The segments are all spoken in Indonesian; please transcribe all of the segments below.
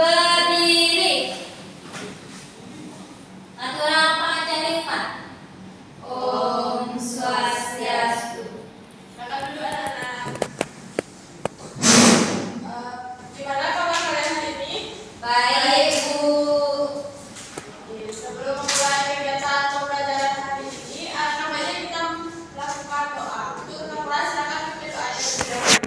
Berdiri. Aturan pengacara umat. Om Swastiastu. Kakak dulu anak-anak. Gimana kabar kalian hari ini? Baik, Bu. Oke, sebelum memulai kegiatan pembelajaran hari ini, namanya kita melakukan doa. Untuk kelas silakan pimpin doanya terlebih dahulu.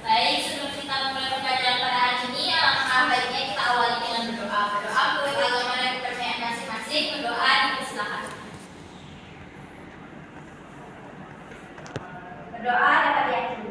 Baik, sebelum kita memulai pembelajaran pada hari ini, alangkah baiknya kita awali dengan berdoa. Berdoa menurut agama dan kepercayaan masing-masing. Berdoa dipersilakan. Berdoa dapat diyakini.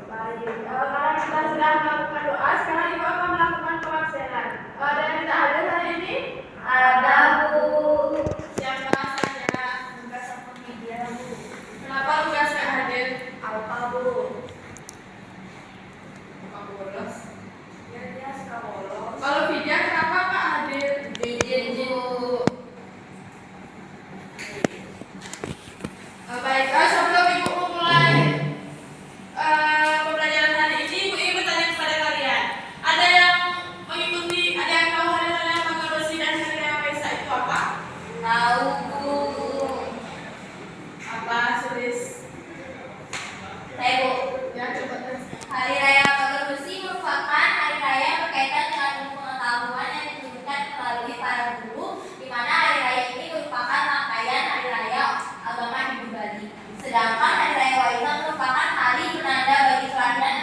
Baik, karena kita sudah melakukan doa, sekarang ibu akan melakukan pengabsenan. Ada yang tidak hadir hari ini? Ada, Bu. Siapa saja? Tugas apa media, Bu? Kenapa tugas tidak hadir? Apa, Bu? Bukan bolos. Ya, dia suka bolos. Kalau Vidya kenapa Pak hadir? Izin, Bu. Baik, sebelum Ibu memulai pembelajaran hari ini, Ibu ingin bertanya kepada kalian. Ada yang mengikuti, ada yang tahu hari raya Makan Bersih dan Hari Raya Waisak itu apa? Tahu, Bu. Apa, Sulis? Saya, Bu. Ya, coba tes. Hari Raya Makan Bersih merupakan hari raya yang berkaitan dengan ilmu pengetahuan yang ditunjukkan melalui para guru, di mana hari raya ini merupakan rangkaian hari raya agama Hindu Bali. Sedangkan hari raya Waisak merupakan hari penanda bagi kelahiran,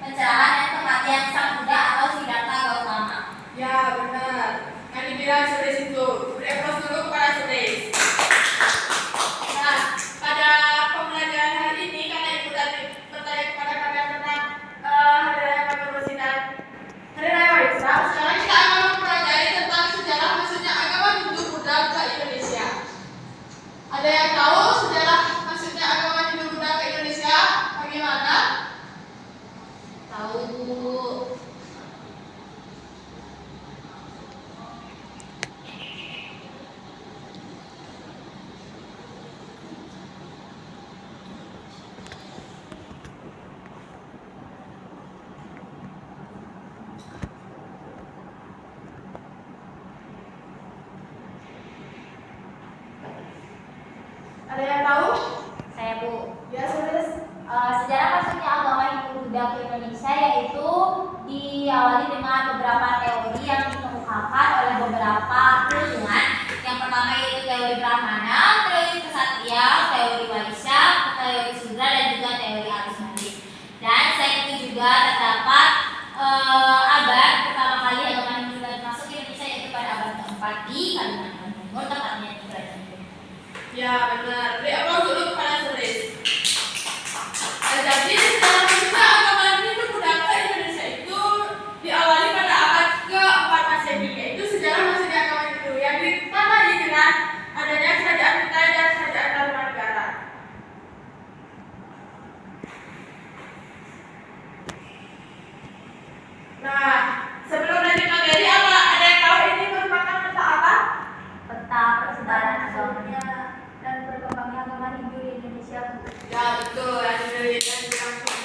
pencerahan dan kematian Sang Buddha atau Siddhartha Gautama. Ya, benar. Yang dibilang Sulis itu. Beri aplaus dulu kepada Sulis. Nah, pada pembelajaran hari ini, karena Ibu tadi bertanya kepada kalian tentang Hari Raya Makan Bersih dan Hari Raya Waisak, sekarang kita akan mempelajari tentang sejarah masuknya agama Hindu Buddha ke Indonesia. Ada yang tahu sejarah masuknya agama Hindu Buddha ke Indonesia bagaimana? Tahu, Bu. Ada yang tahu? Saya, Bu. Ya, Sulis. Sejarah masuknya agama Hindu Buddha ke Indonesia yaitu diawali dengan beberapa teori yang dikemukakan oleh beberapa ilmuwan. Yang pertama yaitu teori Brahmana, teori Ksatria, teori Waisya, teori Sudra, dan juga teori Arus Balik. Dan selain itu juga terdapat abad pertama kali agama Hindu Buddha masuk ke Indonesia yaitu pada abad keempat di Kalimantan Timur, tepatnya di Kerajaan. Ya, benar. Beri aplaus dulu kepada Sulis. Jadi sejarah masuknya agama Hindu Buddha ke Indonesia itu diawali pada abad ke-4 Masehi, yaitu sejarah masuknya agama Hindu yang ditandai dengan adanya kerajaan Kutai dan kerajaan Tarumanegara. Nah, sebelum lanjut materi, ada yang tahu ini merupakan peta apa? Peta persebaran agamanya dan berkembangnya agama Hindu di Indonesia. Ya, betul. Yang dilihat di kampung.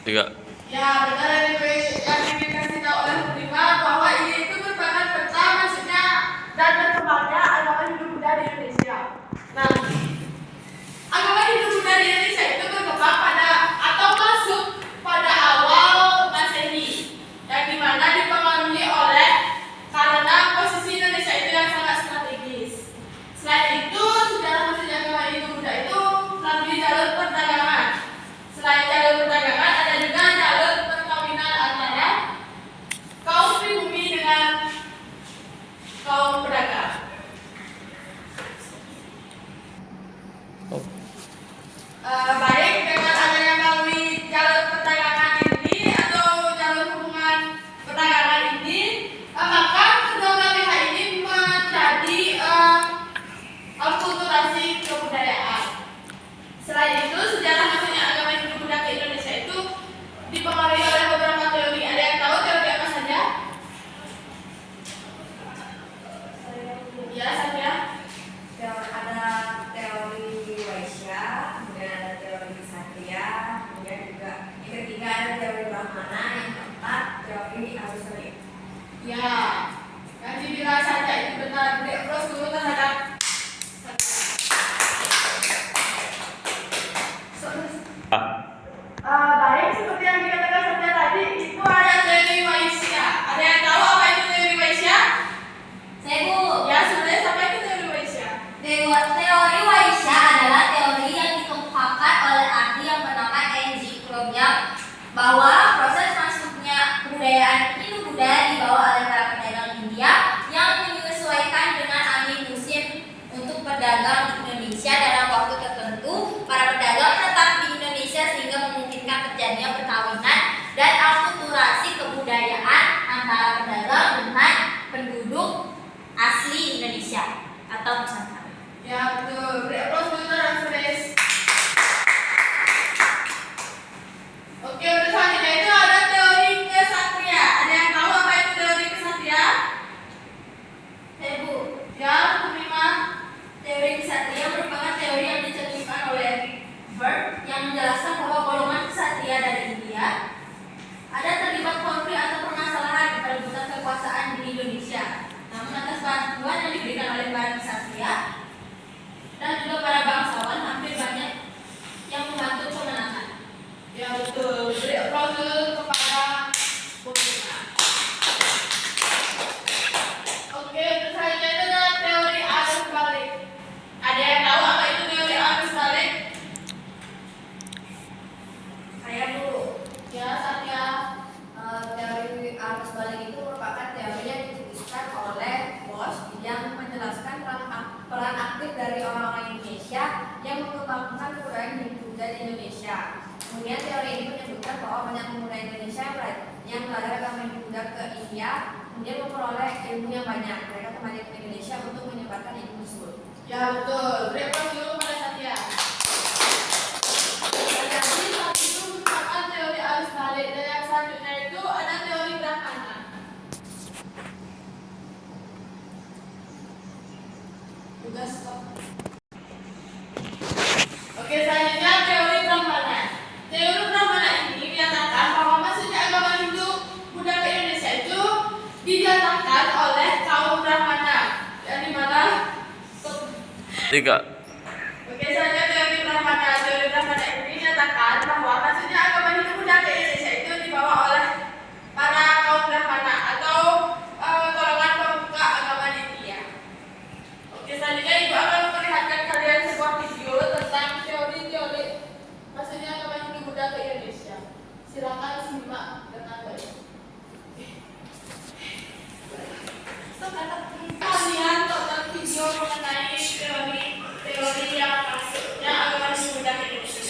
Tiga. Ya, benar yang ingin kasih tahu oleh Bu Rima bahwa ini itu merupakan peta maksudnya dan berkembangnya agama Hindu Buddha di Indonesia. Nah, agama Hindu Buddha di Indonesia itu berkembang pada atau masuk pada awal Masehi, yang dimana dipengaruhi oleh karena posisi Indonesia itu yang sangat strategis. Selain itu, sejarah masuknya agama Hindu Buddha itu melalui jalur perdagangan. Selain jalur perdagangan, ada juga jalur perkawinan antara kaum pribumi dengan kaum pedagang. Baik dengan adanya melalui jalur perdagangan ini atau jalur hubungan perdagangan ini, maka kedua belah pihak ini menjadi akulturasi kebudayaan. Selain itu, sejarah masuknya agama Hindu Buddha ke Indonesia itu dipengaruhi oleh beberapa teori. Ada yang tahu teori apa saja? Ya, saja. Ada teori Waisya, kemudian ada teori kesatria merupakan teori yang dicetuskan oleh Bert yang menjelaskan bahwa golongan kesatria dari India ada terlibat konflik atau permasalahan di perebutan kekuasaan di Indonesia. Namun atas bantuan yang diberikan oleh para kesatria dan juga para bangsawan, hampir banyak yang membantu kemenangan. Ya betul. Beri aplaus dulu kepada Bu Rina. Oke, terus selanjutnya itu adalah teori arus balik. Ada yang tahu apa itu teori arus balik? Saya dulu. Ya, Satya. Teori arus balik itu merupakan teori yang dicetuskan oleh Bosch yang menjelaskan peran aktif dari orang-orang Indonesia yang mengembangkan budaya Hindu di Indonesia. Kemudian teori ini menyebutkan bahwa banyak pemuda Indonesia yang belajar agama Hindu ke India kemudian memperoleh ilmu yang banyak. Mereka kembali ke Indonesia untuk menyebarkan ilmu tersebut. Ya betul. Beri aplaus dulu pada Satya. Jadi saat itu merupakan teori arus balik dan yang selanjutnya itu ada teori Brahmana. Udah stop. Oke, selanjutnya teori Brahmana. Teori Brahmana ini menyatakan bahwa masuknya agama Hindu Buddha ke Indonesia itu didatangkan oleh kaum Brahmana, yang dimana 3. Oke, selanjutnya teori Brahmana. Teori Brahmana ini menyatakan bahwa maksudnya agama Hindu Buddha ke Indonesia itu dibawa oleh para kaum Brahmana atau golongan pemuka agama di India. Oke, selanjutnya Ibu akan memperlihatkan kalian sebuah video tentang teori-teori maksudnya agama Hindu Buddha ke Indonesia. Silakan simak dengan baik. Kalian tonton video mengenai teori yang maksudnya agama Hindu Buddha ke Indonesia.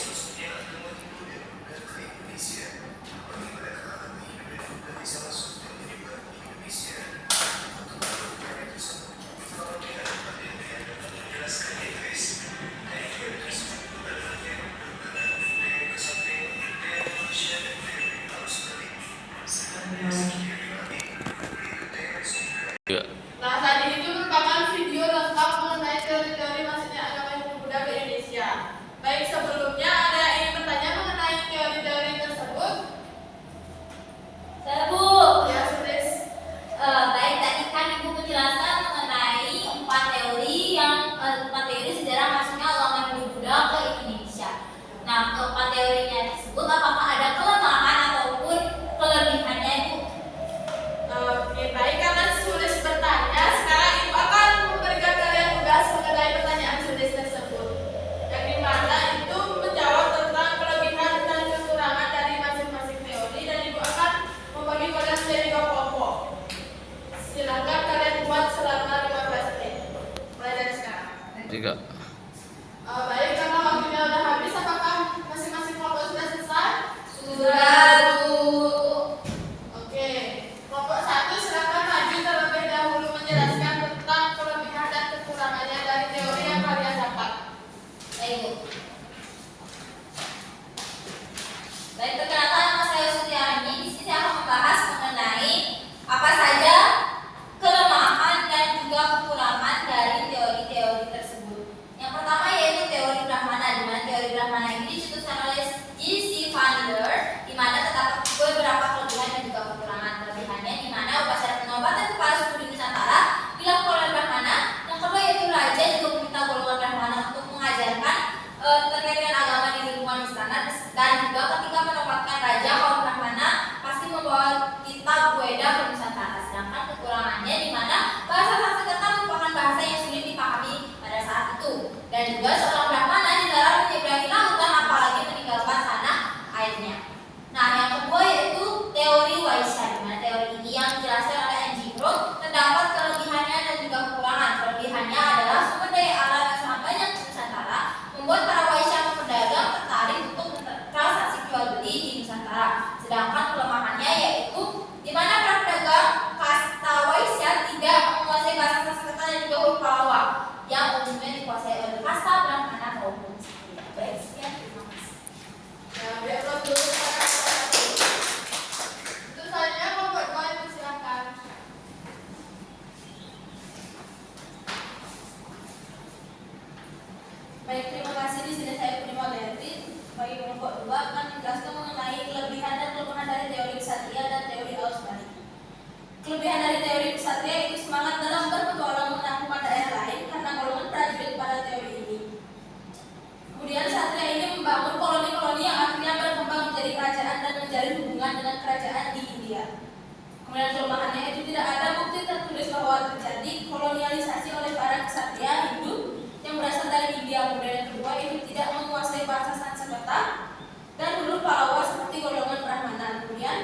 Nah, tadi itu merupakan video lengkap mengenai teori-teori maksudnya agama Hindu Buddha ke Indonesia. Baik, sebelumnya ada yang ingin bertanya mengenai teori-teori tersebut? Saya Bu. Ya, Sulis. Baik, tadi kan Ibu menjelaskan mengenai empat teori sejarah masuknya agama Hindu Buddha ke Indonesia. Nah, keempat teorinya tersebut apakah ada kelemahan ataupun kelebihannya, Ibu? Oke, baik, karena Sulis bertanya, sekarang Ibu akan memberikan kalian tugas mengenai pertanyaan Sulis tersebut, yang dimana itu menjawab tentang kelebihan dan kekurangan dari masing-masing teori, dan Ibu akan membagi kalian menjadi 2 kelompok. Silakan kalian buat selama 15 menit, mulai dari sekarang. 3. Baik, karena waktunya udah habis, apakah masing-masing kelompok sudah selesai? Sudah, Bu. Oke, kelompok 1 silakan maju terlebih dahulu menjelaskan tentang kelebihan dan kekurangannya dari teori yang kalian dapat. Baik, Bu. Baik, perkenalkan nama saya Sutiani. Di sini saya akan membahas mengenai apa saja kelemahan dan juga kekurangan dari teori-teori tersebut. Yang pertama yaitu teori Brahmana, di mana teori Brahmana ini dicetuskan oleh G.C. Vanderbilt, di mana terdapat beberapa kelebihan dan juga kekurangan. Kelebihannya di mana upacara penobatan kepala suku di Nusantara dilakukan oleh Brahmana. Yang kedua yaitu raja juga meminta golongan Brahmana untuk mengajarkan terkait dengan agama di lingkungan istana, dan juga ketika menempatkan raja kaum Brahmana pasti membawa kitab Weda ke Nusantara. Sedangkan kekurangannya di mana bahasa Sanskerta merupakan bahasa yang sulit dipahami pada saat itu, dan juga seorang Brahmana dilarang menyeberangi lautan apalagi meninggalkan tanah airnya. Nah, yang kedua yaitu teori Waisya, di mana teori ini yang dijelaskan oleh N.G. Roth terdapat kelebihannya dan juga kekurangan. Kelebihannya adalah sumber daya alam yang sangat banyak di Nusantara membuat para Waisya atau pedagang tertarik untuk transaksi jual beli di Nusantara. Sedangkan kelemahannya yaitu di mana para pedagang kasta Waisya tidak menguasai bahasa Sanskerta dan juga huruf Pallawa yang umumnya dikuasai oleh kasta Brahmana. Baik, terima kasih. Di sini saya Purnima Levi bagi kelompok 2 akan menjelaskan mengenai kelebihan dan kelemahan dari teori ksatria dan teori arus balik. Kelebihan dari teori ksatria itu semangat dalam berpetualang menaklukkan daerah lain karena golongan prajurit pada teori ini. Kemudian ksatria ini membangun koloni-koloni yang akhirnya berkembang menjadi kerajaan dan menjalin hubungan dengan kerajaan di India. Kemudian kelemahannya itu tidak ada bukti tertulis bahwa terjadi kolonialisasi oleh para ksatria Hindu yang berasal dari India. Kemudian yang kedua itu tidak menguasai bahasa Sanskerta dan huruf Pallava seperti golongan Brahmana. Kemudian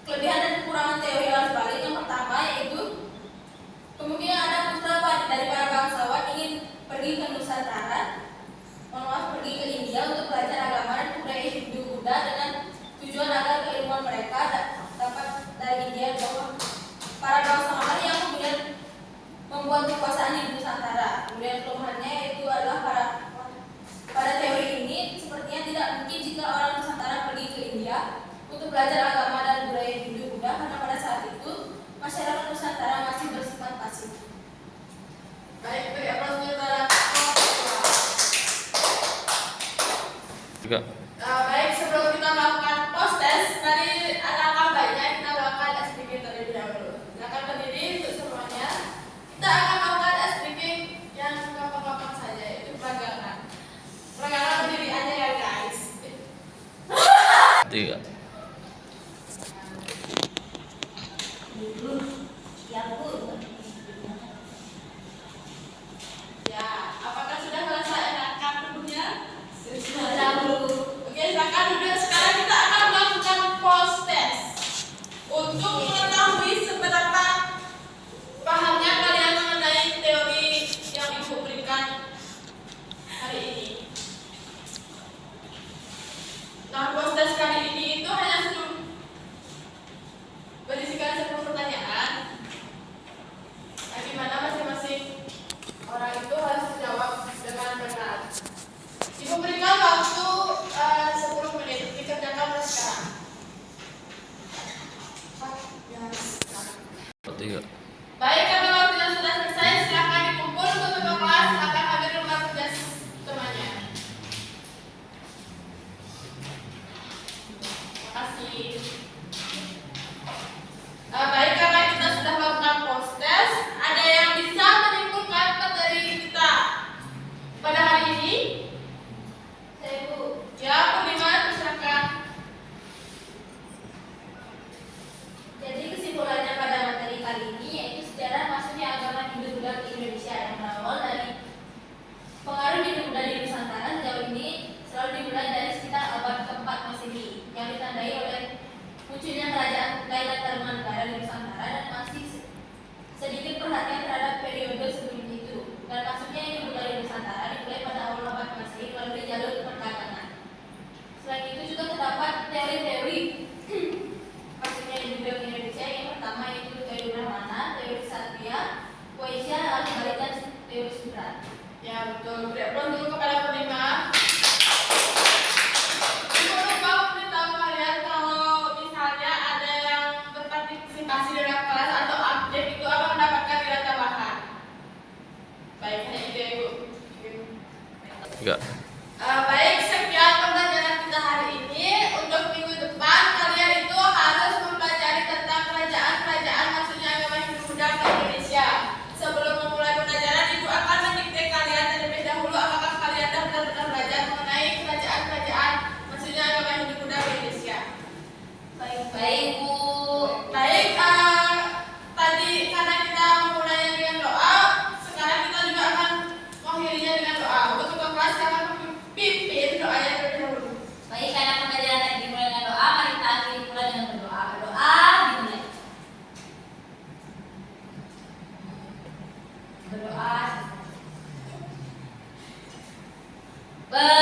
kelebihan dan kekurangan teori arus balik yang pertama yaitu kemungkinan ada putra dari para bangsawan ingin pergi ke Nusantara, pergi ke India untuk belajar agama dan budaya Hindu Buddha dengan tujuan agar keilmuan mereka dapat dari India jauh para bangsawan yang kemudian membuat kekuasaan di Nusantara. Kemudian kelemahannya yaitu adalah pada teori ini sepertinya tidak mungkin jika orang Nusantara pergi ke India untuk belajar agama dan budaya Hindu Buddha karena pada saat itu masyarakat Nusantara masih bersifat pasif. Baik, beri aplaus untuk para Juga. baik, sebelum kita melakukan post test, tadi alangkah baiknya kita melakukan ice breaking terlebih dahulu. Silakan berdiri untuk semuanya. Kita akan melakukan ice breaking yang gampang-gampang saja, yaitu peregangan. Peregangan berdiri aja ya guys. 3. Ya Bu. Ya, apakah sudah merasa enakan tubuhnya? Sudah Bu. Oke, silakan duduk. Sekarang kita akan melakukan post test untuk mengetahui seberapa pahamnya kalian mengenai teori yang Ibu berikan hari ini. Nah, post test kali ini itu hanya berisikan 10 pertanyaan. Nah, di mana masing-masing orang itu harus menjawab dengan benar. Ibu berikan waktu 10 menit, dikerjakan mulai sekarang. 3. Baik, kalau waktunya sudah selesai, silakan dikumpul untuk ketua kelas, silakan ambil rumah tugas temannya. Terima kasih. Baik, karena kita sudah melakukan post test, ada yang bisa menyimpulkan materi kita pada hari ini? Saya Bu. Ya, Purnima, silakan. Jadi kesimpulannya pada materi kali ini yaitu sejarah masuknya agama Hindu Buddha ke Indonesia yang berawal dari pengaruh Hindu Buddha di Nusantara sejauh ini selalu dimulai dari sekitar abad ke-4 Masehi yang ditandai oleh munculnya kerajaan Kutai dan Tarumanegara di Nusantara dan masih sedikit perhatian terhadap periode sebelum itu. Dan masuknya Hindu Buddha di Nusantara dimulai pada awal abad Masehi melalui jalur perdagangan. Selain itu juga terdapat teori-teori masuknya Hindu Buddha ke Indonesia. Yang pertama yaitu teori Brahmana, teori Ksatria, Vaishya, arus balik dan teori Sudra. Ya, betul. Beri aplaus dulu kepada Purnima. Ibu lupa memberitahu kalian kalau misalnya ada yang berpartisipasi dalam kelas atau update itu akan mendapatkan nilai tambahan. Baik, hanya itu ya Ibu. 3. Baik, sekian pembelajaran kita hari ini. Untuk minggu depan kalian itu harus mempelajari tentang kerajaan-kerajaan maksudnya agama Hindu Buddha ke Indonesia. Sebelum memulai pembelajaran, Ibu akan mendikte kalian terlebih dahulu apakah kalian dah benar-benar belajar mengenai kerajaan-kerajaan maksudnya agama Hindu Buddha ke Indonesia. Baik Bu. Baik, tadi karena kita memulainya dengan doa, sekarang kita juga akan mengakhirinya dengan doa. Untuk ketua kelas akan memimpin doanya terlebih dahulu. Baik, karena pembelajaran tadi dimulai dengan doa, mari kita akhiri pula dengan berdoa. Berdoa dimulai. Berdoa.